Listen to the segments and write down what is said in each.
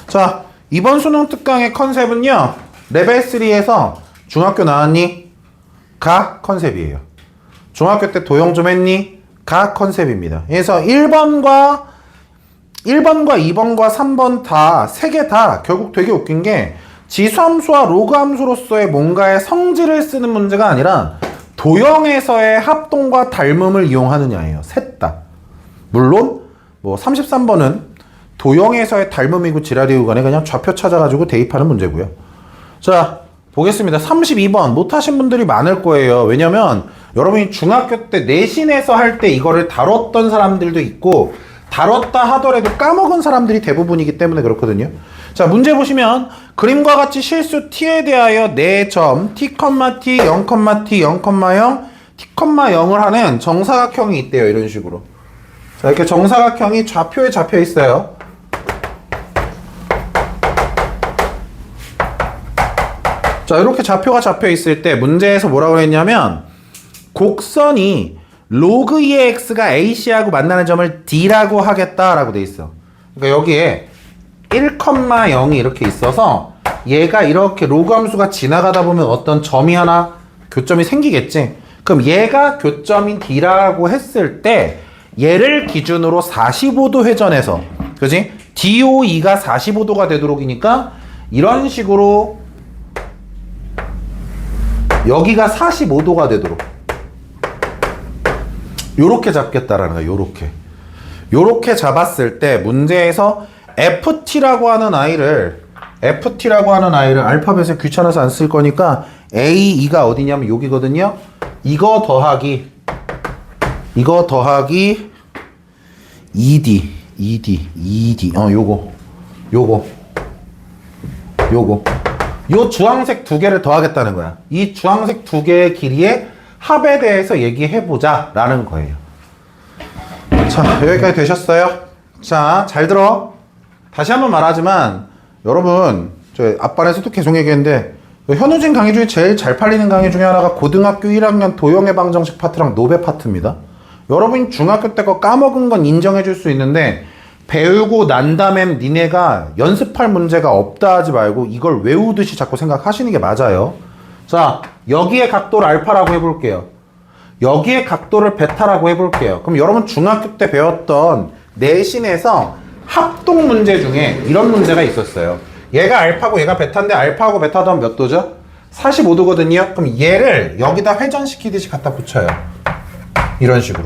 자, 이번 수능 특강의 컨셉은요, 레벨 3에서 중학교 나왔니? 가 컨셉이에요. 중학교 때 도형 좀 했니? 가 컨셉입니다. 그래서 1번과 2번과 3번 다, 3개 다 결국 되게 웃긴 게 지수함수와 로그함수로서의 뭔가의 성질을 쓰는 문제가 아니라 도형에서의 합동과 닮음을 이용하느냐예요. 셋 다. 물론 뭐 33번은 도형에서의 닮음이고 지랄이고 간에 그냥 좌표 찾아가지고 대입하는 문제고요. 자, 보겠습니다. 32번 못하신 분들이 많을 거예요. 왜냐면 여러분이 중학교 때 내신에서 할 때 이거를 다뤘던 사람들도 있고 다뤘다 하더라도 까먹은 사람들이 대부분이기 때문에 그렇거든요. 자, 문제 보시면 그림과 같이 실수 t에 대하여 4점 t, t, 0, t, 0, t, 0을 하는 정사각형이 있대요. 이런 식으로. 자, 이렇게 정사각형이 좌표에 잡혀 있어요. 자, 이렇게 좌표가 잡혀 있을 때 문제에서 뭐라고 했냐면 곡선이 로그 2의 x가 ac하고 만나는 점을 d라고 하겠다라고 돼 있어. 그러니까 여기에 1,0이 이렇게 있어서 얘가 이렇게 로그 함수가 지나가다 보면 어떤 점이 하나 교점이 생기겠지. 그럼 얘가 교점인 d라고 했을 때 얘를 기준으로 45도 회전해서, 그지? DOE가 45도가 되도록이니까 이런 식으로 여기가 45도가 되도록 요렇게 잡겠다라는 거야. 요렇게 잡았을 때 문제에서 FT라고 하는 아이를 알파벳에 귀찮아서 안 쓸 거니까 A2가 어디냐면 여기거든요. 이거 더하기 ED 요거 요 주황색 두 개를 더하겠다는 거야. 이 주황색 두 개의 길이의 합에 대해서 얘기해보자 라는 거예요. 자, 여기까지 되셨어요? 자, 잘 들어. 다시 한번 말하지만 여러분, 저 앞반에서도 계속 얘기했는데 현우진 강의 중에 제일 잘 팔리는 강의 중에 하나가 고등학교 1학년 도형의 방정식 파트랑 노배 파트입니다. 여러분이 중학교 때 거 까먹은 건 인정해 줄 수 있는데 배우고 난 다음에 니네가 연습할 문제가 없다 하지 말고 이걸 외우듯이 자꾸 생각하시는 게 맞아요. 자, 여기에 각도를 알파라고 해볼게요. 여기에 각도를 베타라고 해볼게요. 그럼 여러분 중학교 때 배웠던 내신에서 합동 문제 중에 이런 문제가 있었어요. 얘가 알파고 얘가 베타인데 알파하고 베타 더하면 몇 도죠? 45도거든요. 그럼 얘를 여기다 회전시키듯이 갖다 붙여요. 이런 식으로.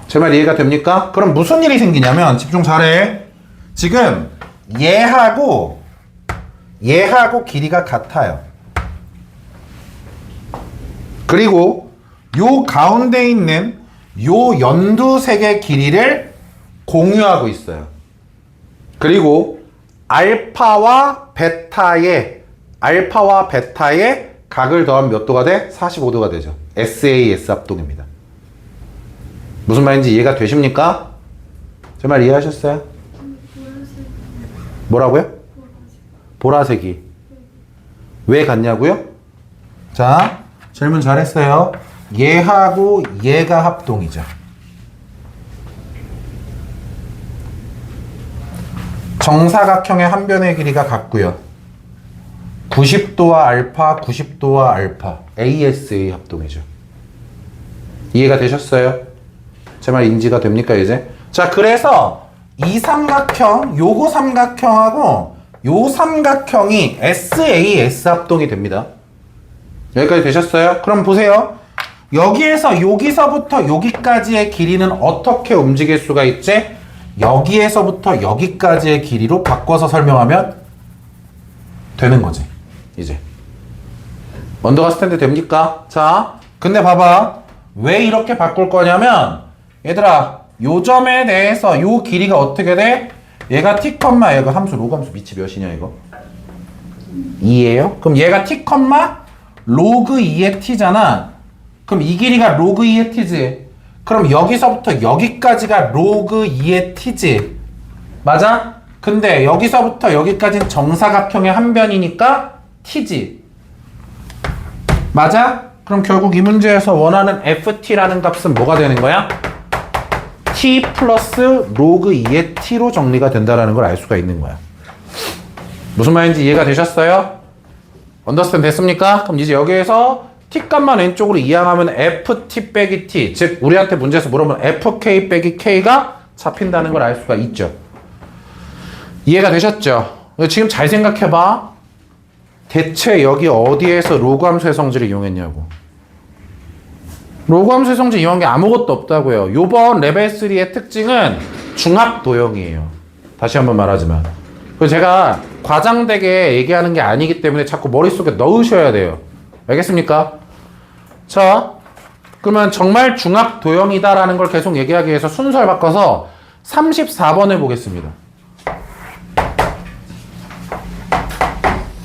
제 말 이해가 됩니까? 그럼 무슨 일이 생기냐면 집중 잘해. 지금 얘하고 길이가 같아요. 그리고 요 가운데 있는 요 연두색의 길이를 공유하고 있어요. 그리고 알파와 베타의 각을 더하면 몇 도가 돼? 45도가 되죠. SAS 합동입니다. 무슨 말인지 이해가 되십니까? 제 말 이해하셨어요? 뭐라고요? 보라색이. 왜 같냐고요? 자, 질문 잘했어요. 얘하고 얘가 합동이죠. 정사각형의 한 변의 길이가 같고요. 90도와 알파, 90도와 알파. ASA 합동이죠. 이해가 되셨어요? 제 말 인지가 됩니까, 이제? 자, 그래서 이 삼각형, 요거 삼각형하고 요 삼각형이 SAS 합동이 됩니다. 여기까지 되셨어요? 그럼 보세요. 여기서부터 여기까지의 길이는 어떻게 움직일 수가 있지? 여기에서부터 여기까지의 길이로 바꿔서 설명하면 되는 거지. 이제. 언더가 스탠드 됩니까? 자, 근데 봐봐. 왜 이렇게 바꿀 거냐면 얘들아, 요 점에 대해서 요 길이가 어떻게 돼? 얘가 t, 얘가 함수, 로그 함수 밑이 몇이냐 이거? 2예요? 그럼 얘가 t, 로그 2의 t잖아. 그럼 이 길이가 로그 2의 t지. 그럼 여기서부터 여기까지가 로그 2의 t지. 맞아? 근데 여기서부터 여기까지는 정사각형의 한 변이니까 t지. 맞아? 그럼 결국 이 문제에서 원하는 ft라는 값은 뭐가 되는 거야? t 플러스 로그 2의 t로 정리가 된다는 걸 알 수가 있는 거야. 무슨 말인지 이해가 되셨어요? 언더스탠 됐습니까? 그럼 이제 여기에서 t 값만 왼쪽으로 이항하면 ft 빼기 t, 즉 우리한테 문제에서 물어보면 fk 빼기 k가 잡힌다는 걸 알 수가 있죠. 이해가 되셨죠? 지금 잘 생각해봐. 대체 여기 어디에서 로그 함수의 성질을 이용했냐고. 로그 함수의 성질 이용한 게 아무것도 없다고요. 요번 레벨 3의 특징은 중합 도형이에요. 다시 한번 말하지만. 그리고 제가 과장되게 얘기하는 게 아니기 때문에 자꾸 머릿속에 넣으셔야 돼요. 알겠습니까? 자, 그러면 정말 중합 도형이다라는 걸 계속 얘기하기 위해서 순서를 바꿔서 34번을 보겠습니다.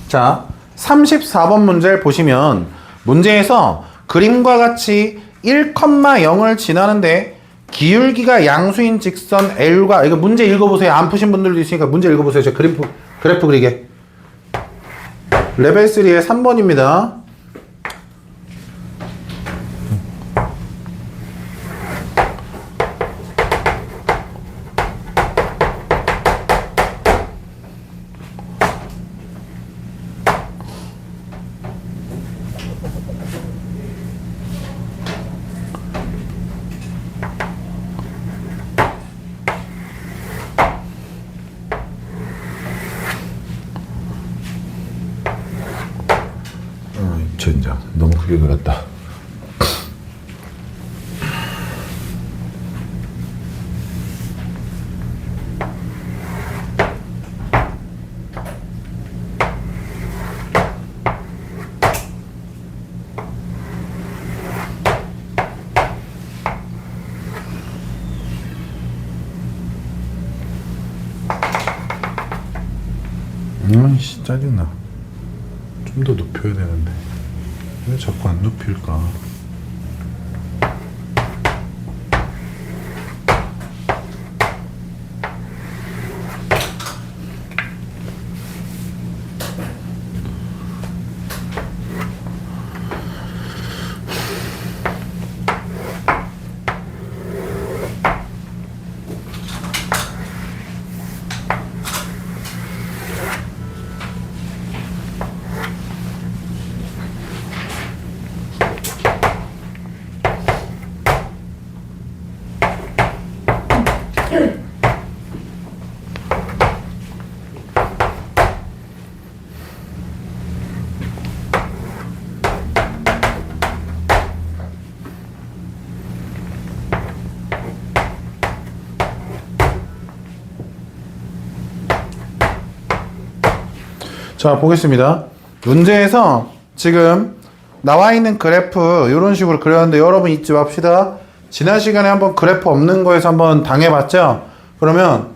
자, 34번 문제를 보시면 문제에서 그림과 같이 1,0을 지나는데 기울기가 양수인 직선 L과, 이거 문제 읽어보세요. 안 푸신 분들도 있으니까 문제 읽어보세요. 제가 그래프 그리게. 레벨 3의 3번입니다. 젠장 너무 크게 그렸다. 아이씨 짜증나. 좀 더 높여야 되는데 왜 자꾸 안 높일까? 자, 보겠습니다. 문제에서 지금 나와 있는 그래프 이런 식으로 그렸는데 여러분 잊지 맙시다. 지난 시간에 한번 그래프 없는 거에서 한번 당해봤죠? 그러면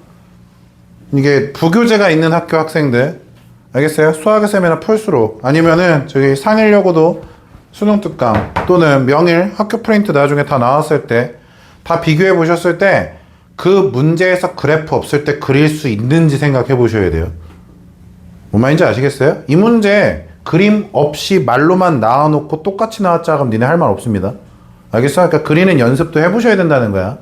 이게 부교재가 있는 학교 학생들 알겠어요? 수학의 셈이나 풀수록 아니면은 저기 상일여고도 수능 특강 또는 명일 학교 프린트 나중에 다 나왔을 때 다 비교해 보셨을 때 그 문제에서 그래프 없을 때 그릴 수 있는지 생각해 보셔야 돼요. 뭔 말인지 아시겠어요? 이 문제 그림 없이 말로만 나와놓고 똑같이 나왔자 그럼 니네 할 말 없습니다. 알겠어? 그러니까 그리는 연습도 해보셔야 된다는 거야.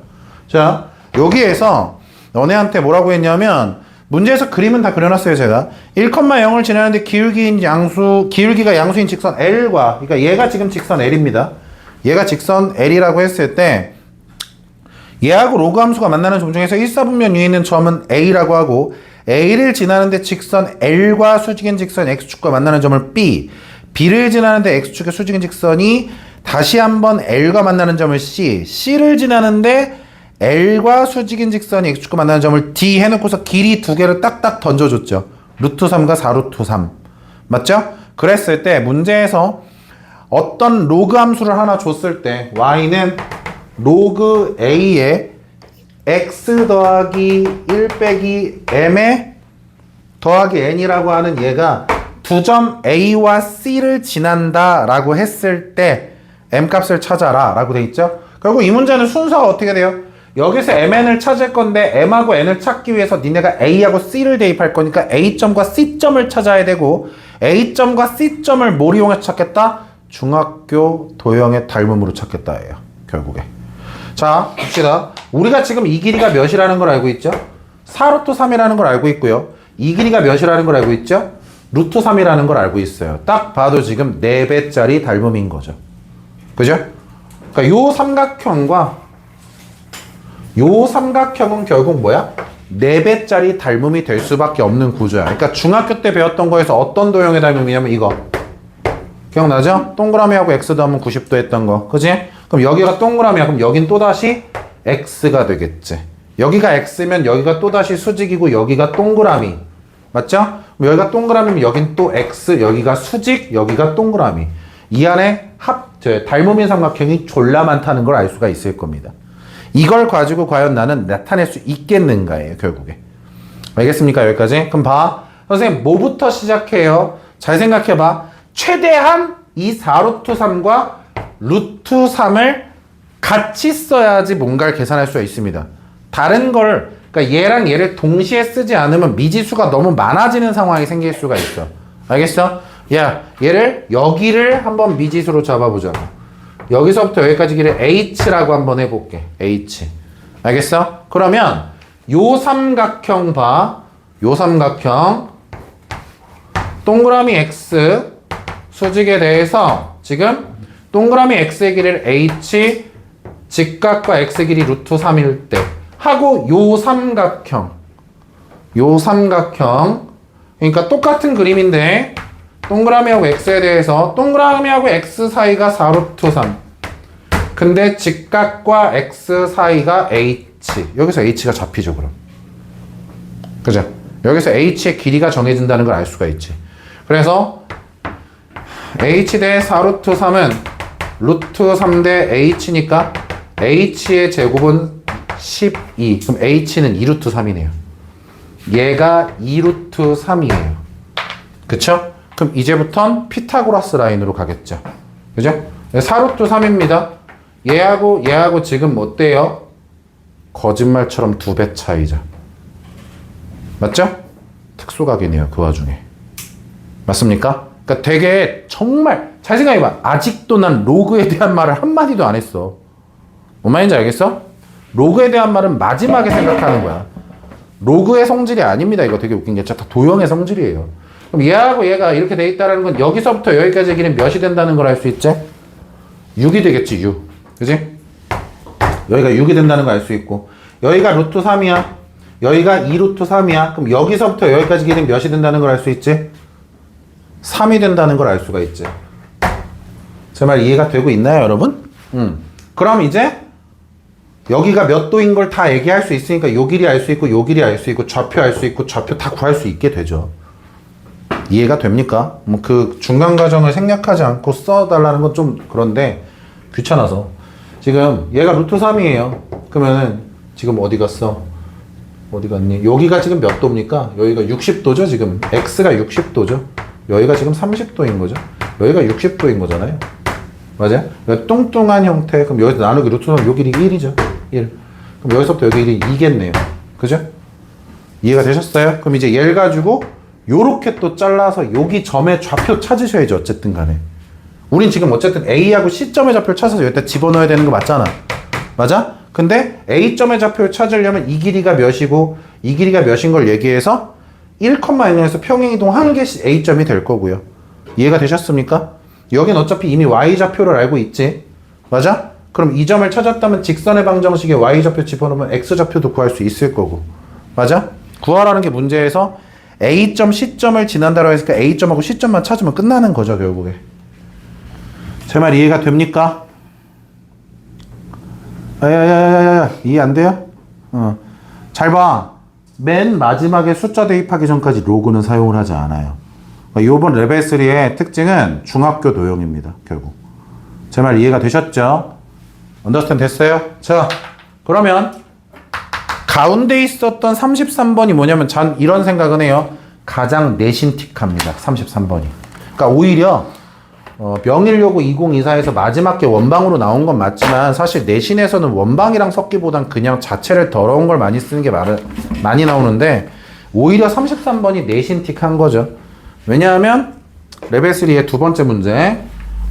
자, 여기에서 너네한테 뭐라고 했냐면 문제에서 그림은 다 그려놨어요. 제가 1,0을 지나는데 기울기가 양수인 직선 L과, 그러니까 얘가 지금 직선 L입니다. 얘가 직선 L이라고 했을 때 얘하고 로그 함수가 만나는 점 중에서 일사분면 위에 있는 점은 A라고 하고 A를 지나는데 직선 L과 수직인 직선 X축과 만나는 점을 B, B를 지나는데 X축의 수직인 직선이 다시 한번 L과 만나는 점을 C, C를 지나는데 L과 수직인 직선이 X축과 만나는 점을 D 해놓고서 길이 두 개를 딱딱 던져줬죠. 루트 3과 4루트 3. 맞죠? 그랬을 때 문제에서 어떤 로그 함수를 하나 줬을 때 Y는 로그 A에 x 더하기 1 빼기 m에 더하기 n이라고 하는 얘가 두 점 A와 C를 지난다 라고 했을 때 m값을 찾아라 라고 돼 있죠. 결국 이 문제는 순서가 어떻게 돼요? 여기서 mn을 찾을 건데 m하고 n을 찾기 위해서 니네가 A하고 C를 대입할 거니까 A점과 C점을 찾아야 되고 A점과 C점을 뭘 이용해서 찾겠다? 중학교 도형의 닮음으로 찾겠다 예요. 결국에. 자, 봅시다. 우리가 지금 이 길이가 몇이라는 걸 알고 있죠? 4루트 3이라는 걸 알고 있고요. 이 길이가 몇이라는 걸 알고 있죠? 루트 3이라는 걸 알고 있어요. 딱 봐도 지금 4배짜리 닮음인 거죠. 그죠? 그러니까 요 삼각형과 요 삼각형은 결국 뭐야? 4배짜리 닮음이 될 수밖에 없는 구조야. 그러니까 중학교 때 배웠던 거에서 어떤 도형의 닮음이냐면 이거. 기억나죠? 동그라미하고 X도 하면 90도 했던 거. 그지? 그럼 여기가 동그라미야. 그럼 여긴 또다시 X가 되겠지. 여기가 X면 여기가 또다시 수직이고 여기가 동그라미. 맞죠? 여기가 동그라미면 여긴 또 X, 여기가 수직, 여기가 동그라미. 이 안에 닮음인 삼각형이 졸라 많다는 걸 알 수가 있을 겁니다. 이걸 가지고 과연 나는 나타낼 수 있겠는가예요, 결국에. 알겠습니까? 여기까지? 그럼 봐. 선생님, 뭐부터 시작해요? 잘 생각해봐. 최대한 이 4루트 3과 루트 3을 같이 써야지 뭔가를 계산할 수가 있습니다. 다른 걸, 그러니까 얘랑 얘를 동시에 쓰지 않으면 미지수가 너무 많아지는 상황이 생길 수가 있어. 알겠어? 야, 얘를 여기를 한번 미지수로 잡아보자. 여기서부터 여기까지 길을 H라고 한번 해볼게. H. 알겠어? 그러면 요 삼각형 봐. 요 삼각형 동그라미 X 수직에 대해서 지금 동그라미 X의 길이를 H, 직각과 X의 길이 루트 3일 때 하고 요 삼각형 그러니까 똑같은 그림인데 동그라미하고 X에 대해서 동그라미하고 X 사이가 4루트 3 근데 직각과 X 사이가 H 여기서 H가 잡히죠 그럼 그죠? 여기서 H의 길이가 정해진다는 걸 알 수가 있지 그래서 H 대 4루트 3은 루트 3 대 H니까 H의 제곱은 12 그럼 H는 2루트 3이네요 얘가 2루트 3이에요 그쵸? 그럼 이제부턴 피타고라스 라인으로 가겠죠. 그죠? 4루트 3입니다. 얘하고 지금 어때요? 거짓말처럼 2배 차이죠. 맞죠? 특수각이네요. 그 와중에. 맞습니까? 그러니까 되게 정말 잘 생각해봐. 아직도 난 로그에 대한 말을 한마디도 안 했어. 뭔 말인지 알겠어? 로그에 대한 말은 마지막에 생각하는 거야. 로그의 성질이 아닙니다. 이거 되게 웃긴 게 다 도형의 성질이에요. 그럼 얘하고 얘가 이렇게 돼 있다는 건 여기서부터 여기까지의 길이는 몇이 된다는 걸 알 수 있지? 6이 되겠지 6 그지? 여기가 6이 된다는 걸 알 수 있고 여기가 루트 3이야 여기가 2루트 3이야 그럼 여기서부터 여기까지 길이는 몇이 된다는 걸 알 수 있지? 3이 된다는 걸 알 수가 있지 제 말 이해가 되고 있나요 여러분? 그럼 이제 여기가 몇 도인 걸 다 얘기할 수 있으니까 요 길이 알 수 있고 요 길이 알 수 있고 좌표 알 수 있고 좌표 다 구할 수 있게 되죠 이해가 됩니까? 뭐 그 중간 과정을 생략하지 않고 써달라는 건 좀 그런데 귀찮아서 지금 얘가 루트 3이에요 그러면은 지금 어디 갔어? 어디 갔니? 여기가 지금 몇 도입니까? 여기가 60도죠 지금 X가 60도죠 여기가 지금 30도인 거죠 여기가 60도인 거잖아요 맞아요? 뚱뚱한 형태 그럼 여기서 나누기 루트 3 요 길이 1이죠 1 그럼 여기서부터 여기 길이 2겠네요 그죠? 이해가 되셨어요? 그럼 이제 얘를 가지고 요렇게 또 잘라서 여기 점의 좌표 찾으셔야죠 어쨌든 간에 우린 지금 어쨌든 A하고 C점의 좌표를 찾아서 여기다 집어넣어야 되는 거 맞잖아 맞아? 근데 A점의 좌표를 찾으려면 이 길이가 몇이고 이 길이가 몇인 걸 얘기해서 1,0에서 평행이동 한 개씩 A점이 될 거고요 이해가 되셨습니까? 여긴 어차피 이미 Y좌표를 알고 있지 맞아? 그럼 이 점을 찾았다면 직선의 방정식에 Y좌표 집어넣으면 X좌표도 구할 수 있을 거고 맞아? 구하라는 게 문제에서 A점, C점을 지난다고 했으니까 A점하고 C점만 찾으면 끝나는 거죠, 결국에. 제 말 이해가 됩니까? 야야야야야 이해 안 돼요? 잘 봐. 맨 마지막에 숫자 대입하기 전까지 로그는 사용을 하지 않아요. 이번 레벨 3의 특징은 중학교 도형입니다, 결국. 제 말 이해가 되셨죠? 언더스탠드 됐어요? 자, 그러면 가운데 있었던 33번이 뭐냐면 전 이런 생각은 해요. 가장 내신틱합니다. 33번이. 그러니까 오히려 명일요구 2024에서 마지막 게 원방으로 나온 건 맞지만 사실 내신에서는 원방이랑 섞기보단 그냥 자체를 더러운 걸 많이 쓰는 게 많이 나오는데 오히려 33번이 내신틱한 거죠. 왜냐하면 레벨 3의 두 번째 문제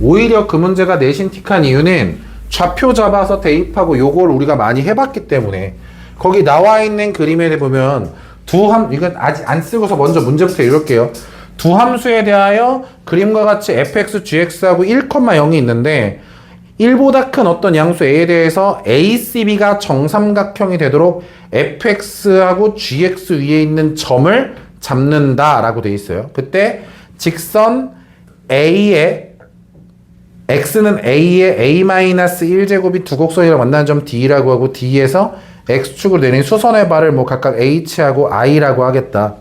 오히려 그 문제가 내신틱한 이유는 좌표 잡아서 대입하고 요걸 우리가 많이 해봤기 때문에 거기 나와 있는 그림에 보면 이건 아직 안 쓰고서 먼저 문제부터 읽을게요. 두 함수에 대하여 그림과 같이 fx, gx하고 1,0이 있는데 1보다 큰 어떤 양수 a에 대해서 ACB가 정삼각형이 되도록 fx하고 gx 위에 있는 점을 잡는다 라고 돼 있어요. 그때 직선 A에 x는 A의 A-1제곱이 두 곡선이랑 만나는 점 D라고 하고 D에서 x축으로 내린 수선의 발을 뭐 각각 h하고 i라고 하겠다.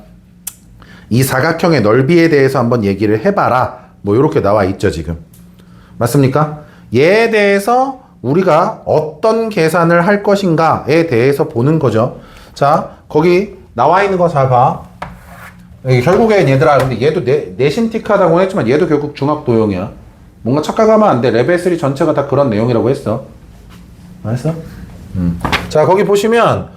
이 사각형의 넓이에 대해서 한번 얘기를 해봐라. 뭐 이렇게 나와 있죠 지금. 맞습니까? 얘에 대해서 우리가 어떤 계산을 할 것인가에 대해서 보는 거죠. 자, 거기 나와 있는 거 잘 봐. 결국엔 얘들아, 근데 얘도 내신틱하다고 했지만 얘도 결국 중학도형이야. 뭔가 착각하면 안 돼. 레벨 3 전체가 다 그런 내용이라고 했어. 알았어? 자, 거기 보시면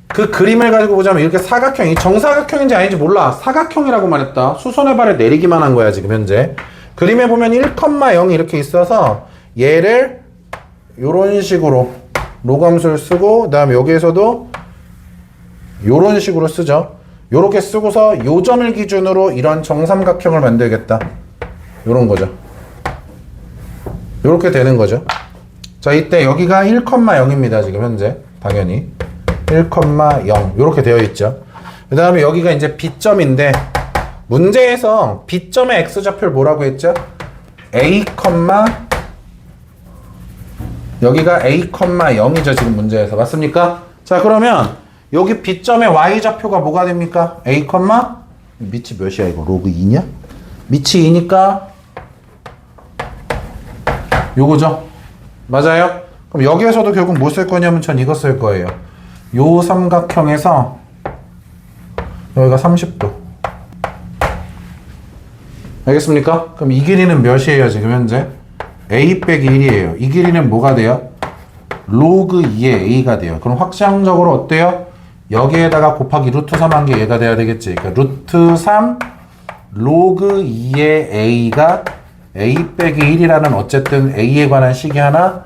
그 그림을 가지고 보자면 이렇게 사각형이 정사각형인지 아닌지 몰라. 사각형이라고만 했다. 수선의 발을 내리기만 한 거야 지금 현재. 그림에 보면 1,0이 이렇게 있어서 얘를 요런 식으로 로감수를 쓰고 그 다음에 여기에서도 요런 식으로 쓰죠. 요렇게 쓰고서 요 점을 기준으로 이런 정삼각형을 만들겠다. 요런 거죠. 요렇게 되는 거죠. 자, 이때 여기가 1,0입니다 지금 현재. 당연히 1,0 요렇게 되어 있죠. 그 다음에 여기가 이제 B점인데 문제에서 B점의 X좌표를 뭐라고 했죠? A, 여기가 A,0이죠 지금 문제에서. 맞습니까? 자, 그러면 여기 B점의 Y좌표가 뭐가 됩니까? A, 밑이 몇이야 이거? 로그 2냐? 밑이 2니까 요거죠? 맞아요? 그럼 여기에서도 결국 뭐 쓸 거냐면 전 이거 쓸 거예요. 요 삼각형에서 여기가 30도. 알겠습니까? 그럼 이 길이는 몇이에요 지금 현재? a 빼기 1이에요. 이 길이는 뭐가 돼요? 로그 2의 a가 돼요. 그럼 확장적으로 어때요? 여기에다가 곱하기 루트 3 한 게 얘가 돼야 되겠지. 그러니까 루트 3 로그 2의 a가 a 빼기 1이라는 어쨌든 a에 관한 식이 하나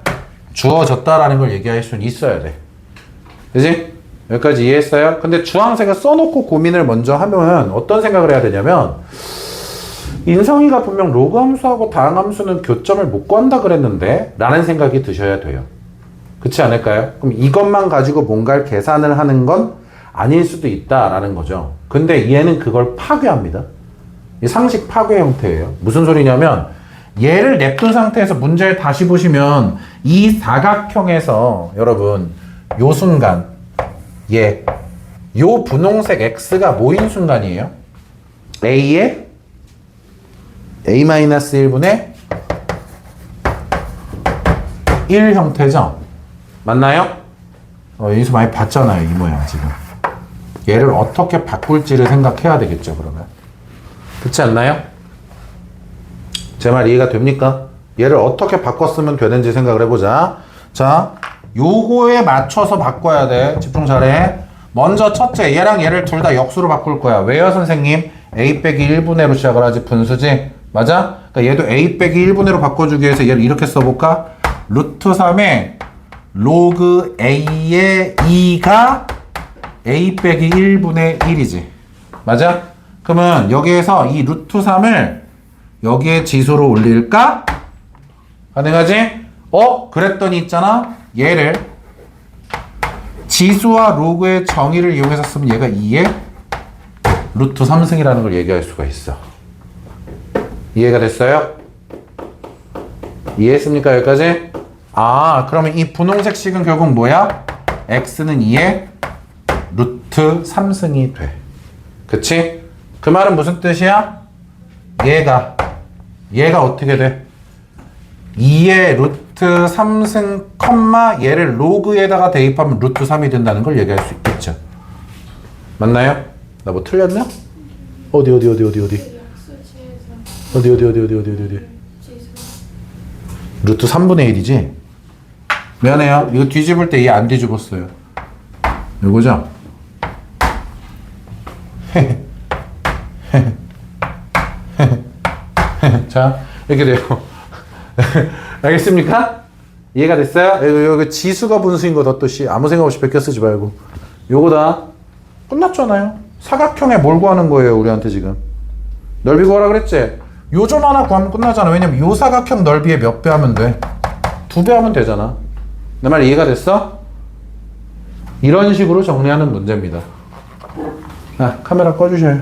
주어졌다라는 걸 얘기할 수는 있어야 돼. 그지? 여기까지 이해했어요? 근데 주황색을 써놓고 고민을 먼저 하면 어떤 생각을 해야 되냐면 인성이가 분명 로그 함수하고 다항 함수는 교점을 못 구한다 그랬는데 라는 생각이 드셔야 돼요. 그렇지 않을까요? 그럼 이것만 가지고 뭔가를 계산을 하는 건 아닐 수도 있다라는 거죠. 근데 얘는 그걸 파괴합니다. 이 상식 파괴 형태예요. 무슨 소리냐면 얘를 냅둔 상태에서 문제를 다시 보시면 이 사각형에서 여러분 요 순간 요 분홍색 x가 뭐인 순간이에요? a의 a-1분의 1 형태죠? 맞나요? 여기서 많이 봤잖아요 이 모양 지금. 얘를 어떻게 바꿀지를 생각해야 되겠죠 그러면. 그렇지 않나요? 제 말 이해가 됩니까? 얘를 어떻게 바꿨으면 되는지 생각을 해보자. 자, 요거에 맞춰서 바꿔야 돼. 집중 잘해. 먼저 첫째, 얘랑 얘를 둘 다 역수로 바꿀 거야. 왜요, 선생님? a 빼기 1분의로 시작을 하지. 분수지? 맞아? 그러니까 얘도 a 빼기 1분의로 바꿔주기 위해서 얘를 이렇게 써볼까? 루트 3에 로그 a의 2가 a 빼기 1분의 1이지. 맞아? 그러면 여기에서 이 루트 3을 여기에 지수로 올릴까? 가능하지? 그랬더니 있잖아. 얘를 지수와 로그의 정의를 이용해서 쓰면 얘가 2의 루트 3승이라는 걸 얘기할 수가 있어. 이해가 됐어요? 이해했습니까? 여기까지? 그러면 이 분홍색 식은 결국 뭐야? x는 2의 루트 3승이 돼. 그치? 그 말은 무슨 뜻이야? 얘가 어떻게 돼? 2의 루트 3승 얘를 로그에다가 대입하면 루트 3이 된다는 걸 얘기할 수 있겠죠. 맞나요? 나 뭐 틀렸나? 어디 루트 3분의 1이지? 미안해요. 이거 뒤집을 때 얘 안 뒤집었어요. 이거죠? 자, 이렇게 돼요. 알겠습니까? 이해가 됐어요? 여기 지수가 분수인 거 덧듯이 아무 생각 없이 베껴 쓰지 말고. 요거다. 끝났잖아요. 사각형에 뭘 구하는 거예요, 우리한테 지금. 넓이 구하라 그랬지? 요 점 하나 구하면 끝나잖아. 왜냐면 요 사각형 넓이에 몇 배 하면 돼? 2배 하면 되잖아. 내 말 이해가 됐어? 이런 식으로 정리하는 문제입니다. 아, 카메라 꺼주셔요.